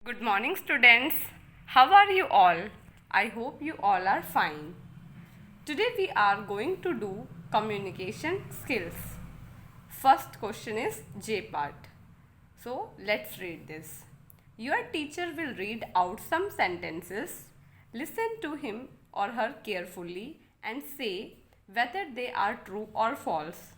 Good morning, students. How are you all? I hope you all are fine. Today we are going to do communication skills. First question is J part. So let's read this. Your teacher will read out some sentences. Listen to him or her carefully and say whether they are true or false.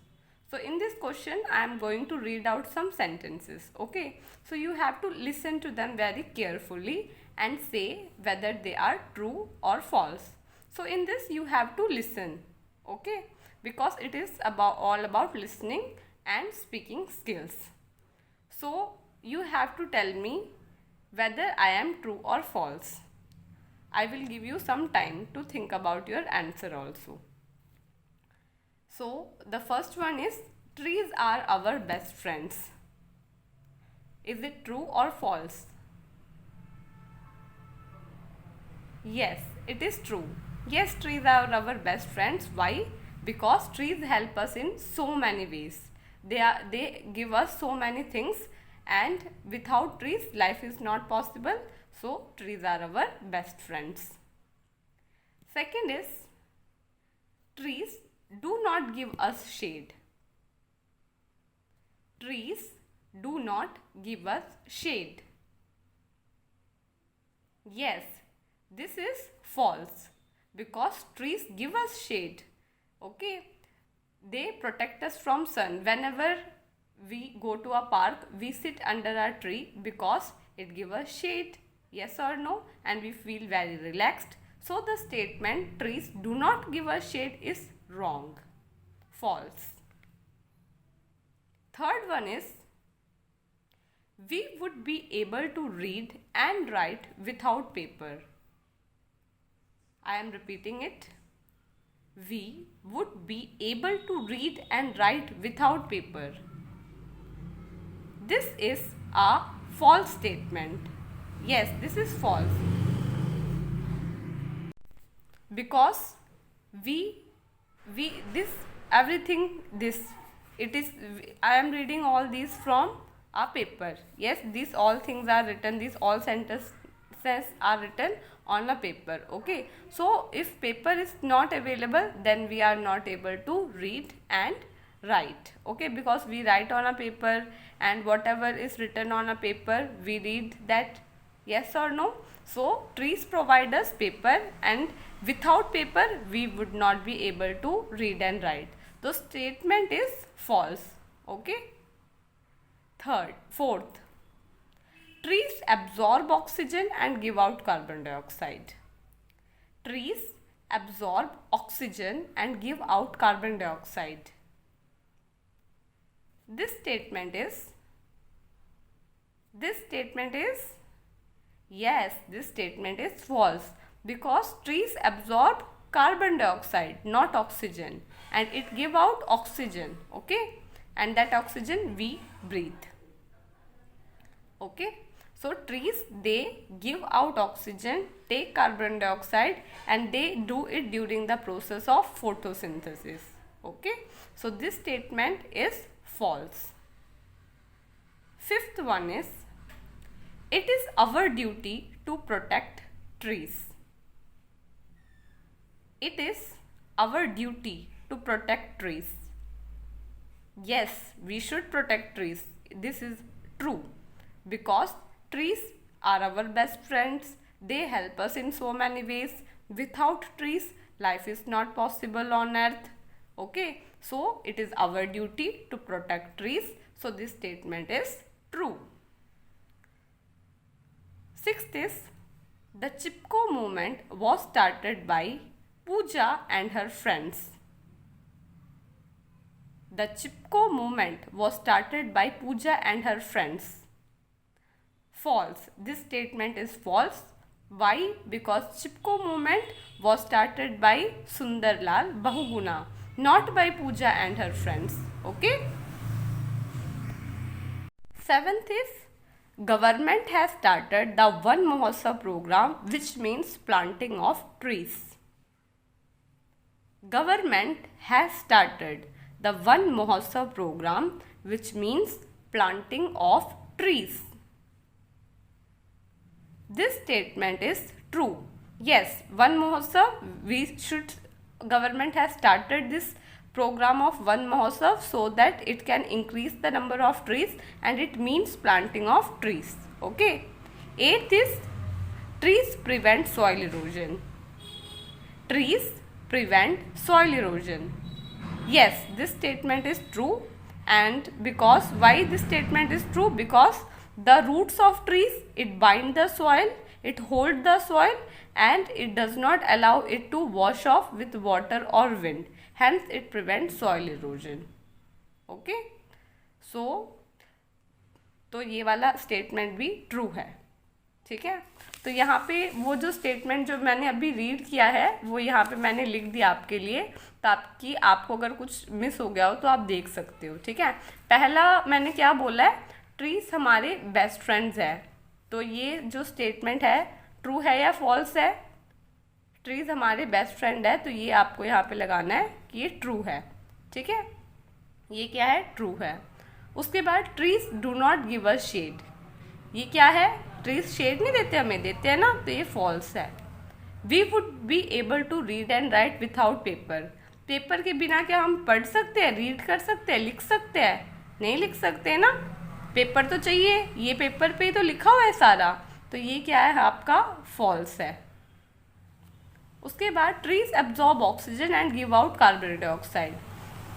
So in this question I am going to read out some sentences. Okay, so you have to listen to them very carefully and say whether they are true or false. So in this you have to listen, okay, because it is all about listening and speaking skills. So you have to tell me whether I am true or false. I will give you some time to think about your answer also. So the first one is, trees are our best friends. Is it true or false? Yes, it is true. Yes, trees are our best friends. Why? Because trees help us in so many ways. They give us so many things, and without trees life is not possible. So trees are our best friends. Second is, trees do not give us shade. Trees do not give us shade. Yes, this is false, because trees give us shade. Okay, they protect us from sun. Whenever we go to a park, we sit under a tree because it gives us shade. Yes or no? And we feel very relaxed. So the statement trees do not give us shade is wrong, false. Third one is, we would be able to read and write without paper. I am repeating it. We would be able to read and write without paper. This is a false statement. Yes, this is false. Because I am reading all these from a paper. Yes, these all things are written, these all sentences are written on a paper. Okay, so if paper is not available, then we are not able to read and write. Okay, because we write on a paper, and whatever is written on a paper we read that. Yes or no? So trees provide us paper, and without paper we would not be able to read and write. The statement is false. Okay. Fourth, trees absorb oxygen and give out carbon dioxide. Trees absorb oxygen and give out carbon dioxide. This statement is yes, this statement is false, because trees absorb carbon dioxide, not oxygen, and it give out oxygen. Okay, and that oxygen we breathe. Okay, so trees, they give out oxygen, take carbon dioxide, and they do it during the process of photosynthesis. Okay, so this statement is false. Fifth one is, it is our duty to protect trees. It is our duty to protect trees. Yes, we should protect trees. This is true, because trees are our best friends. They help us in so many ways. Without trees life is not possible on earth. Okay, so it is our duty to protect trees. So this statement is true. Sixth is, the Chipko movement was started by Pooja and her friends. The Chipko movement was started by Pooja and her friends. False. This statement is false. Why? Because Chipko movement was started by Sundarlal Bahuguna, not by Pooja and her friends. Okay. Seventh is, government has started the Van Mahotsav program, which means planting of trees. Government has started the Van Mahotsav program, which means planting of trees. This statement is true. Yes, Van Mahotsav, government has started this program of Van Mahotsav so that it can increase the number of trees, and it means planting of trees. Okay. 8th is trees prevent soil erosion. Trees prevent soil erosion. Yes, this statement is true. And because why this statement is true? Because the roots of trees, it bind the soil, it hold the soil, and it does not allow it to wash off with water or wind. Hence it prevents soil erosion. Okay. तो ये वाला statement भी true है. ठीक है. तो यहाँ पे वो जो स्टेटमेंट जो मैंने अभी रीड किया है वो यहाँ पे मैंने लिख दिया आपके लिए, ताकि आपको अगर कुछ मिस हो गया हो तो आप देख सकते हो. ठीक है. पहला मैंने क्या बोला है, ट्रीज हमारे बेस्ट फ्रेंड्स है. तो ये जो स्टेटमेंट है ट्रू है या फॉल्स है? ट्रीज हमारे बेस्ट फ्रेंड है, तो ये आपको यहाँ पे लगाना है कि ये ट्रू है. ठीक है. ये क्या है? ट्रू है. उसके बाद trees do not give us shade. ये क्या है? ट्रीज शेड नहीं देते हमें, देते हैं ना, तो ये फॉल्स है. We would be able to read and write without paper. Paper के बिना क्या हम पढ़ सकते हैं, रीड कर सकते हैं, लिख सकते हैं? नहीं लिख सकते ना. पेपर तो चाहिए. ये पेपर पे ही तो लिखा हुआ है सारा, तो ये क्या है आपका? फॉल्स है. उसके बाद trees absorb oxygen and give out carbon dioxide.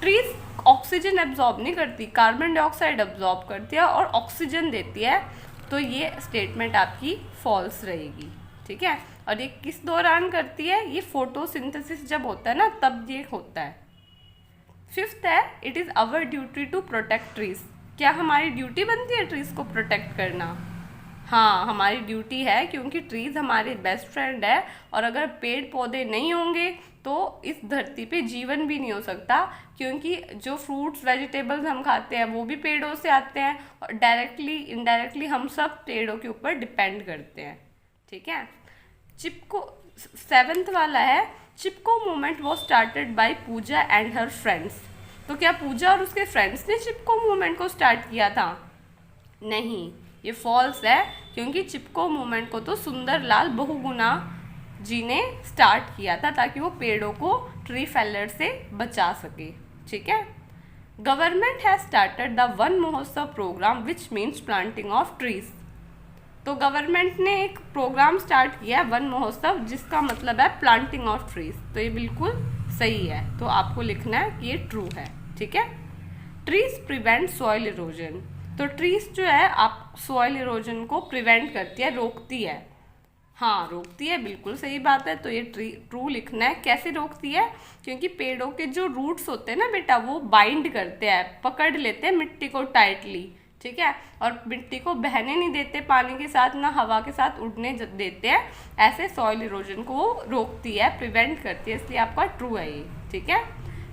Trees oxygen absorb नहीं करती, कार्बन डाइऑक्साइड एब्जॉर्ब करती है और ऑक्सीजन देती है. तो ये स्टेटमेंट आपकी फॉल्स रहेगी. ठीक है. और ये किस दौरान करती है? ये फोटोसिंथेसिस जब होता है ना, तब ये होता है. 5th है it is our duty to protect trees. क्या हमारी ड्यूटी बनती है ट्रीज को प्रोटेक्ट करना? हाँ, हमारी ड्यूटी है, क्योंकि ट्रीज हमारे बेस्ट फ्रेंड है. और अगर पेड़ पौधे नहीं होंगे तो इस धरती पे जीवन भी नहीं हो सकता, क्योंकि जो फ्रूट्स वेजिटेबल्स हम खाते हैं वो भी पेड़ों से आते हैं, और डायरेक्टली इनडायरेक्टली हम सब पेड़ों के ऊपर डिपेंड करते हैं. ठीक है. चिपको 7th वाला है, Chipko movement was started by Pooja and her friends. तो क्या पूजा और उसके फ्रेंड्स ने चिपको मूवमेंट को स्टार्ट किया था? नहीं, ये फॉल्स है, क्योंकि चिपको मूवमेंट को तो सुंदरलाल बहुगुणा जी ने स्टार्ट किया था, ताकि वो पेड़ों को ट्री फेलर से बचा सके. ठीक है. Government has started the Van Mahotsav programme which means planting of trees. तो गवर्नमेंट ने एक प्रोग्राम स्टार्ट किया है वन महोत्सव, जिसका मतलब है प्लांटिंग ऑफ ट्रीज. तो ये बिल्कुल सही है. तो आपको लिखना है कि ये ट्रू है. ठीक है. Trees prevent soil erosion. तो ट्रीज जो है आप सॉइल इरोजन को प्रिवेंट करती है, रोकती है. हाँ, रोकती है, बिल्कुल सही बात है. तो ये ट्रू लिखना है. कैसे रोकती है? क्योंकि पेड़ों के जो रूट्स होते हैं ना बेटा, वो बाइंड करते हैं, पकड़ लेते हैं मिट्टी को टाइटली. ठीक है. और मिट्टी को बहने नहीं देते पानी के साथ, ना हवा के साथ उड़ने देते हैं. ऐसे सॉइल इरोजन को वो रोकती है, प्रिवेंट करती है. इसलिए आपका ट्रू है ये. ठीक है.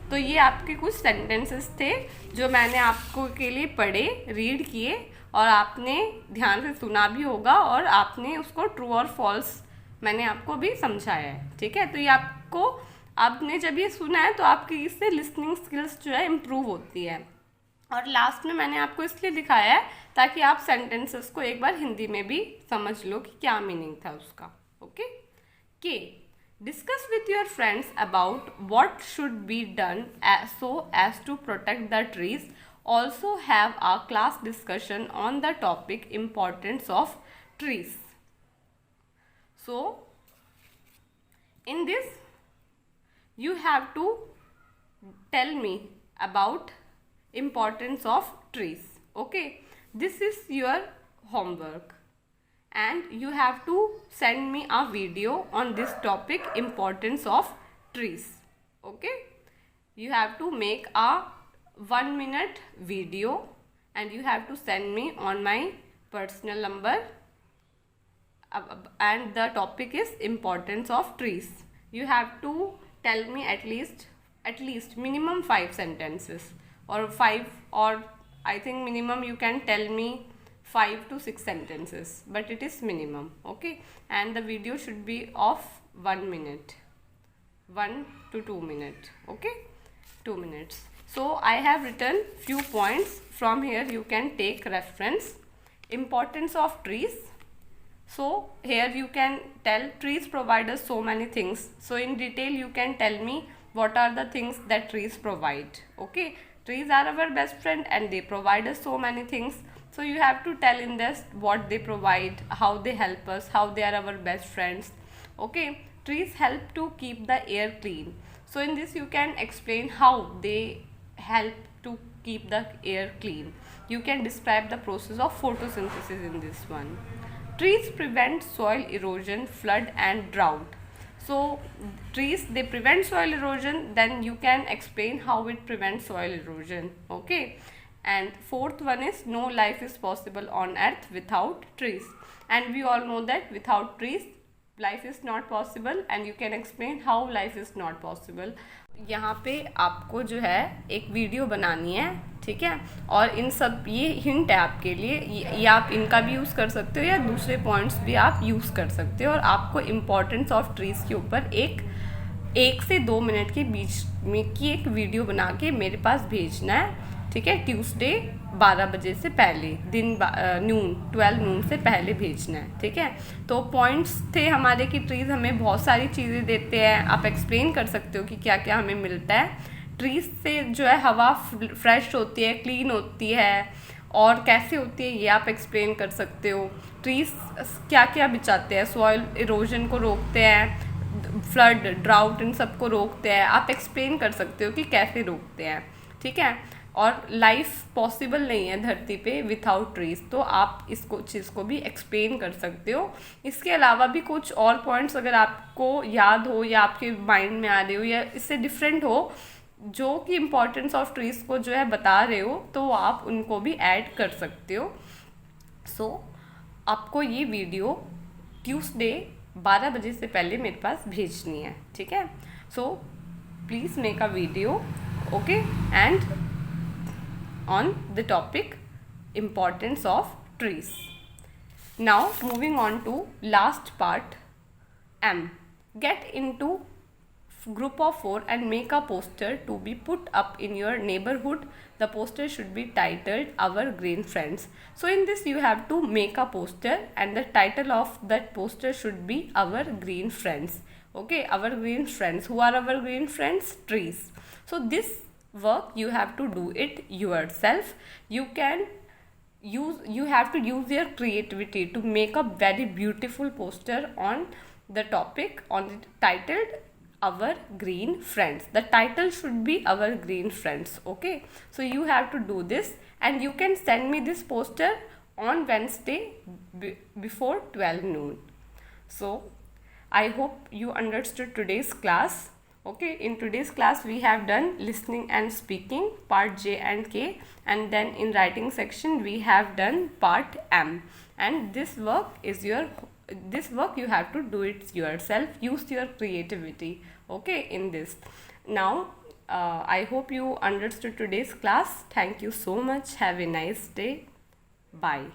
तो ये आपके कुछ सेंटेंसेस थे जो मैंने आपको के लिए पढ़े, रीड किए, और आपने ध्यान से सुना भी होगा, और आपने उसको ट्रू और फॉल्स मैंने आपको भी समझाया है. ठीक है. तो ये आपको, आपने जब ये सुना है तो आपकी इससे लिसनिंग स्किल्स जो है इम्प्रूव होती है. और लास्ट में मैंने आपको इसलिए दिखाया है ताकि आप सेंटेंसेस को एक बार हिंदी में भी समझ लो कि क्या मीनिंग था उसका. ओके. के discuss with your friends about what should be done so as to protect the trees. Also have a class discussion on the topic importance of trees. So in this you have to tell me about importance of trees. Okay, this is your homework, and you have to send me a video on this topic, importance of trees. Okay, you have to make a 1-minute video, and you have to send me on my personal number, and the topic is importance of trees. You have to tell me at least minimum 5 sentences, or 5, or I think minimum you can tell me 5 to 6 sentences, but it is minimum. Okay, and the video should be of 1 minute, 1 to 2 minutes. Okay, 2 minutes. So I have written few points. From here you can take reference. Importance of trees, So here you can tell trees provide us so many things. So in detail you can tell me what are the things that trees provide. Okay, trees are our best friend and they provide us so many things. So you have to tell in this what they provide, how they help us, how they are our best friends. Okay, trees help to keep the air clean. So in this you can explain how they help to keep the air clean. You can describe the process of photosynthesis in this one. Trees prevent soil erosion, flood and drought. So trees, they prevent soil erosion, then you can explain how it prevents soil erosion. Okay. And fourth one is no life is possible on earth without trees. And we all know that without trees life is not possible, and you can explain how life is not possible. यहाँ पे आपको जो है एक video बनानी है, ठीक है, और इन सब, ये हिंट है आपके लिए, ये आप इनका भी यूज़ कर सकते हो या दूसरे पॉइंट्स भी आप यूज़ कर सकते हो। और आपको इम्पोर्टेंस ऑफ ट्रीज़ के ऊपर एक से 2 मिनट के बीच में की एक वीडियो बना के मेरे पास भेजना है, ठीक है। ट्यूसडे 12 बजे से पहले, दिन 12 नून से पहले भेजना है, ठीक है। तो पॉइंट्स थे हमारे कि ट्रीज़ हमें बहुत सारी चीज़ें देते हैं। आप एक्सप्लेन कर सकते हो कि क्या क्या हमें मिलता है। ट्रीज़ से जो है हवा फ्रेश होती है, क्लीन होती है, और कैसे होती है ये आप एक्सप्लेन कर सकते हो। ट्रीज़ क्या क्या बचाते हैं, सॉइल इरोजन को रोकते हैं, फ्लड ड्राउट इन सब को रोकते हैं। आप एक्सप्लेन कर सकते हो कि कैसे रोकते हैं, ठीक है। और लाइफ पॉसिबल नहीं है धरती पे विथआउट ट्रीज़, तो आप इसको चीज़ को भी एक्सप्लेन कर सकते हो। इसके अलावा भी कुछ और पॉइंट्स अगर आपको याद हो या आपके माइंड में आ रहे हो या इससे डिफरेंट हो, जो कि इम्पोर्टेंस ऑफ ट्रीज़ को जो है बता रहे हो, तो आप उनको भी ऐड कर सकते हो। सो आपको ये वीडियो ट्यूसडे 12 बजे से पहले मेरे पास भेजनी है, ठीक है। So please make a video, okay, and on the topic importance of trees. Now moving on to last part, M. Get into group of 4 and make a poster to be put up in your neighborhood. The poster should be titled Our Green Friends. So in this you have to make a poster and the title of that poster should be Our Green Friends. Okay, Our Green Friends. Who are our green friends? Trees. So this work you have to do it yourself. You have to use your creativity to make a very beautiful poster on the topic, on it titled Our Green Friends. The title should be Our Green Friends. Okay, so you have to do this and you can send me this poster on Wednesday before 12 noon. So I hope you understood today's class. Okay, in today's class we have done listening and speaking part J and K, and then in writing section we have done part M, and this work you have to do it yourself. Use your creativity, okay, in this. Now I hope you understood today's class. Thank you so much. Have a nice day. Bye.